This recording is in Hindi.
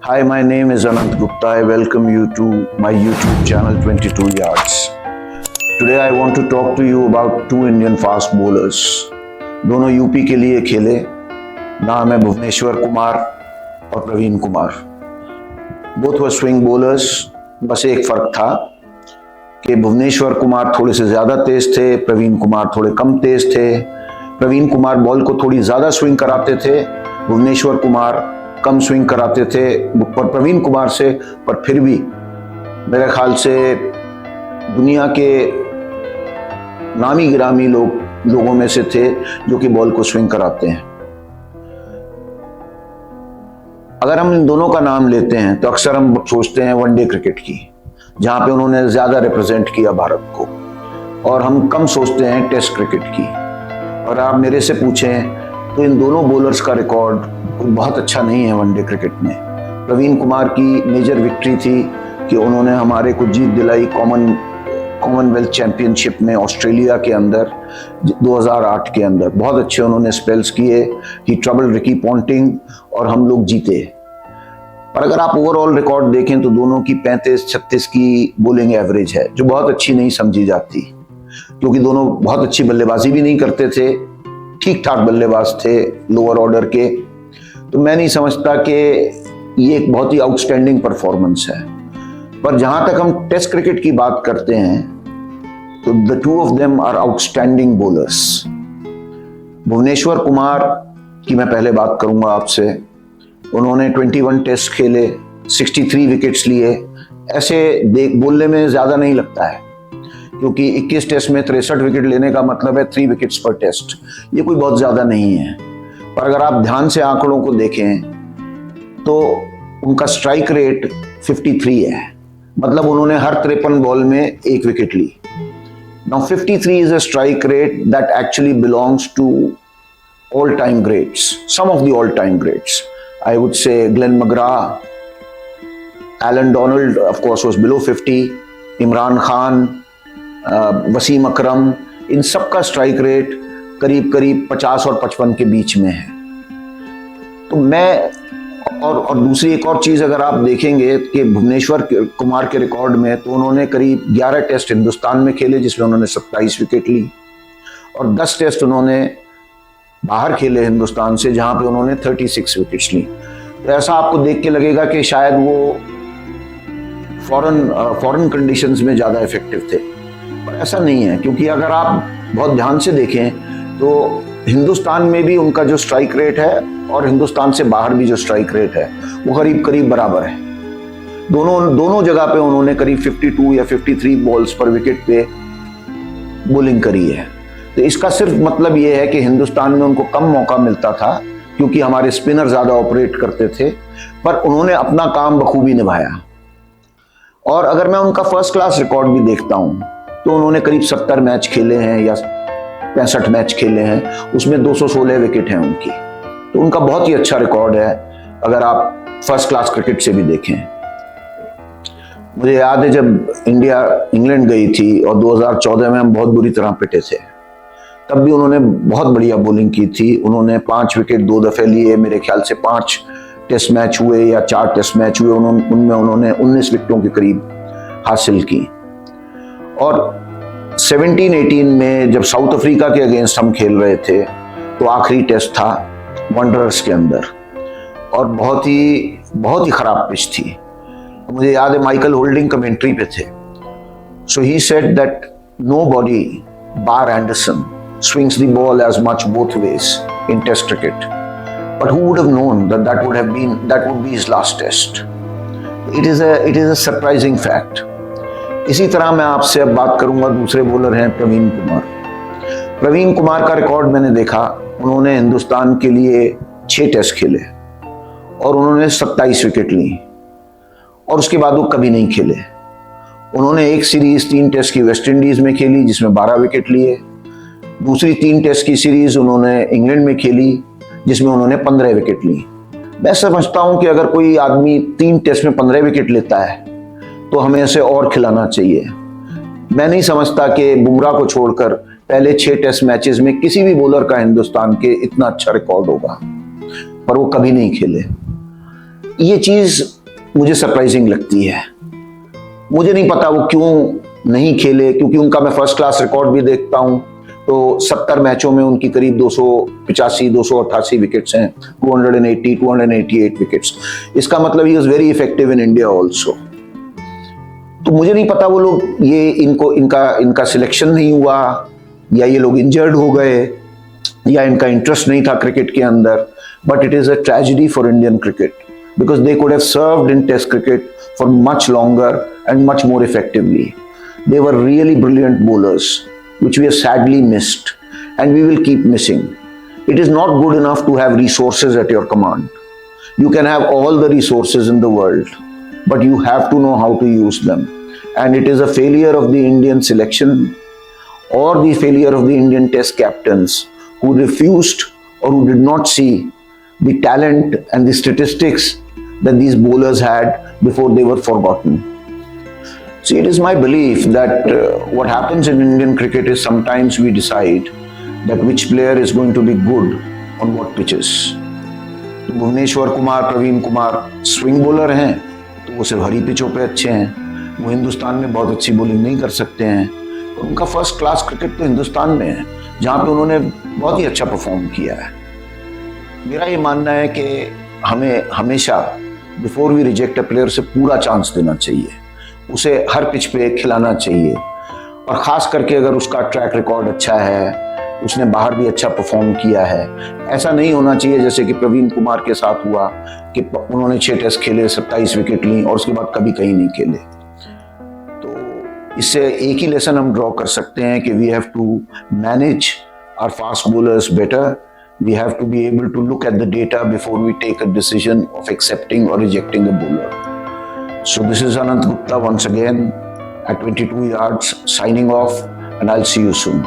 Hi, my name is Anant Gupta. I welcome you to my YouTube channel 22 Yards. Today I want to talk to you about two Indian fast bowlers. दोनों यूपी के लिए खेले. नाम है भुवनेश्वर कुमार और Praveen Kumar. Both were swing bowlers. बस एक फर्क था कि भुवनेश्वर कुमार थोड़े से ज़्यादा तेज थे, प्रवीण कुमार थोड़े कम तेज थे. प्रवीण कुमार बॉल को थोड़ी ज़्यादा स्विंग कराते थे, भुवनेश्वर कुमार कम स्विंग कराते थे पर प्रवीण कुमार से. पर फिर भी मेरे ख्याल से दुनिया के नामी गिरामी लोगों में से थे जो कि बॉल को स्विंग कराते हैं. अगर हम इन दोनों का नाम लेते हैं तो अक्सर हम सोचते हैं वनडे क्रिकेट की, जहां पे उन्होंने ज्यादा रिप्रेजेंट किया भारत को, और हम कम सोचते हैं टेस्ट क्रिकेट की. और आप मेरे से पूछें तो इन दोनों बॉलर्स का रिकॉर्ड कोई बहुत अच्छा नहीं है वनडे क्रिकेट में. प्रवीण कुमार की मेजर विक्ट्री थी कि उन्होंने हमारे को जीत दिलाई कॉमनवेल्थ चैंपियनशिप में ऑस्ट्रेलिया के अंदर 2008 के अंदर. बहुत अच्छे उन्होंने स्पेल्स किए. ही ट्रबल रिकी पॉन्टिंग और हम लोग जीते. पर अगर आप ओवरऑल रिकॉर्ड देखें तो दोनों की 35-36 की बॉलिंग एवरेज है, जो बहुत अच्छी नहीं समझी जाती, क्योंकि दोनों बहुत अच्छी बल्लेबाजी भी नहीं करते थे, ठीक ठाक बल्लेबाज थे लोअर ऑर्डर के. तो मैं नहीं समझता कि ये एक बहुत ही आउटस्टैंडिंग परफॉर्मेंस है. पर जहां तक हम टेस्ट क्रिकेट की बात करते हैं तो the two of them are outstanding bowlers. Bhuvneshwar Kumar की मैं पहले बात करूंगा आपसे. उन्होंने 21 टेस्ट खेले, 63 विकेट्स लिए. ऐसे बोलने में ज्यादा नहीं लगता है, क्योंकि 21 टेस्ट में 63 विकेट लेने का मतलब है 3 विकेट्स पर टेस्ट. ये कोई बहुत ज्यादा नहीं है. पर अगर आप ध्यान से आंकड़ों को देखें तो उनका स्ट्राइक रेट 53 है, मतलब उन्होंने हर 53 बॉल में एक विकेट ली. Now 53 is a strike rate that actually belongs to all time greats, some of the all time greats. I would say Glenn McGrath, Allan Donald of course was below 50, Imran Khan, Wasim Akram, इन सब का स्ट्राइक रेट करीब करीब 50 और 55 के बीच में है. तो मैं और दूसरी एक और चीज अगर आप देखेंगे कि भुवनेश्वर कुमार के रिकॉर्ड में, तो उन्होंने करीब 11 टेस्ट हिंदुस्तान में खेले जिसमें उन्होंने 27 विकेट ली, और 10 टेस्ट उन्होंने बाहर खेले हिंदुस्तान से, जहां पे उन्होंने 36 विकेट्स ली. तो ऐसा आपको देख के लगेगा कि शायद वो फॉरेन कंडीशंस में ज्यादा इफेक्टिव थे, पर ऐसा नहीं है. क्योंकि अगर आप बहुत ध्यान से देखें तो हिंदुस्तान में भी उनका जो स्ट्राइक रेट है और हिंदुस्तान से बाहर भी जो स्ट्राइक रेट है वो करीब करीब बराबर है. दोनों जगह पे उन्होंने करीब 52 या 53 बॉल्स पर विकेट पे बॉलिंग करी है. तो इसका सिर्फ मतलब ये है कि हिंदुस्तान में उनको कम मौका मिलता था क्योंकि हमारे स्पिनर ज्यादा ऑपरेट करते थे, पर उन्होंने अपना काम बखूबी निभाया. और अगर मैं उनका फर्स्ट क्लास रिकॉर्ड भी देखता हूं तो उन्होंने करीब 70 मैच खेले हैं या 65 मैच खेले हैं, उसमें 216 विकेट हैं उनकी. तो उनका बहुत ही अच्छा रिकॉर्ड है अगर आप फर्स्ट क्लास क्रिकेट से भी देखें. मुझे याद है जब इंडिया इंग्लैंड गई थी और 2014 में हम बहुत बुरी तरह पिटे थे, तब भी उन्होंने बहुत बढ़िया बॉलिंग की थी. उन्होंने 5 विकेट 2 दफे लिए. मेरे ख्याल से 5 टेस्ट मैच हुए या 4 टेस्ट मैच हुए, उनमें उन्होंने 19 विकेटों के करीब हासिल की. और 17-18 में जब साउथ अफ्रीका के अगेंस्ट हम खेल रहे थे तो आखिरी टेस्ट था वंडरर्स के अंदर, और बहुत ही खराब पिच थी. मुझे याद है माइकल होल्डिंग कमेंट्री पे थे. So he said that nobody bar Anderson swings the ball as much both ways in test cricket, but who would have known that would be his last test. It is a surprising fact. इसी तरह मैं आपसे अब बात करूंगा, दूसरे बॉलर हैं प्रवीण कुमार. प्रवीण कुमार का रिकॉर्ड मैंने देखा. उन्होंने हिंदुस्तान के लिए 6 टेस्ट खेले और उन्होंने 27 विकेट ली, और उसके बाद वो कभी नहीं खेले. उन्होंने एक सीरीज 3 टेस्ट की वेस्ट इंडीज में खेली जिसमें 12 विकेट लिए. दूसरी 3 टेस्ट की सीरीज उन्होंने इंग्लैंड में खेली जिसमें उन्होंने 15 विकेट ली. मैं समझता हूं कि अगर कोई आदमी 3 टेस्ट में 15 विकेट लेता है तो हमें इसे और खिलाना चाहिए. मैं नहीं समझता कि बुमराह को छोड़कर पहले 6 टेस्ट मैचेस में किसी भी बॉलर का हिंदुस्तान के इतना अच्छा रिकॉर्ड होगा, पर वो कभी नहीं खेले. ये चीज मुझे सरप्राइजिंग लगती है। मुझे नहीं पता वो क्यों नहीं खेले, क्योंकि उनका मैं फर्स्ट क्लास रिकॉर्ड भी देखता हूं तो 70 मैचों में उनकी करीब 285 288 विकेट्स हैं, 280 288 विकेट्स। इसका मतलब he is very effective in India also. तो मुझे नहीं पता वो लोग ये इनका सिलेक्शन नहीं हुआ, या ये लोग इंजर्ड हो गए, या इनका इंटरेस्ट नहीं था क्रिकेट के अंदर। But it is a tragedy for Indian cricket because they could have served in test cricket for much longer and much more effectively. They were really brilliant bowlers, which we have sadly missed, and we will keep missing. It is not good enough to have resources at your command. You can have all the resources in the world, but you have to know how to use them. And it is a failure of the Indian selection or the failure of the Indian test captains who refused or who did not see the talent and the statistics that these bowlers had before they were forgotten. See, it is my belief that what happens in Indian cricket is sometimes we decide that which player is going to be good on what pitches. तो भुवनेश्वर कुमार, प्रवीण कुमार स्विंग बॉलर हैं तो वो सिर्फ हरी पिचों पे अच्छे हैं, वो हिंदुस्तान में बहुत अच्छी बॉलिंग नहीं कर सकते हैं। तो उनका फर्स्ट क्लास क्रिकेट तो हिंदुस्तान में है जहाँ पे उन्होंने बहुत ही अच्छा परफॉर्म किया है। मेरा ये मानना है कि हमें हमेशा before we reject a player से पूरा चांस देना चाहिए, उसे हर पिच पे खिलाना चाहिए, और ख़ास करके अगर उसका ट्रैक रिकॉर्ड अच्छा है, उसने बाहर भी अच्छा परफॉर्म किया है। ऐसा नहीं होना चाहिए जैसे कि प्रवीण कुमार के साथ हुआ कि उन्होंने 6 टेस्ट खेले, 27 विकेट ली और उसके बाद कभी कहीं नहीं खेले। तो इससे एक ही लेसन हम ड्रॉ कर सकते हैं कि we have to manage our fast bowlers better. We have to be able to look at the data before we take a decision of accepting और rejecting a bowler. So this is Anant Gupta once again at 22 yards signing off, and I'll see you soon.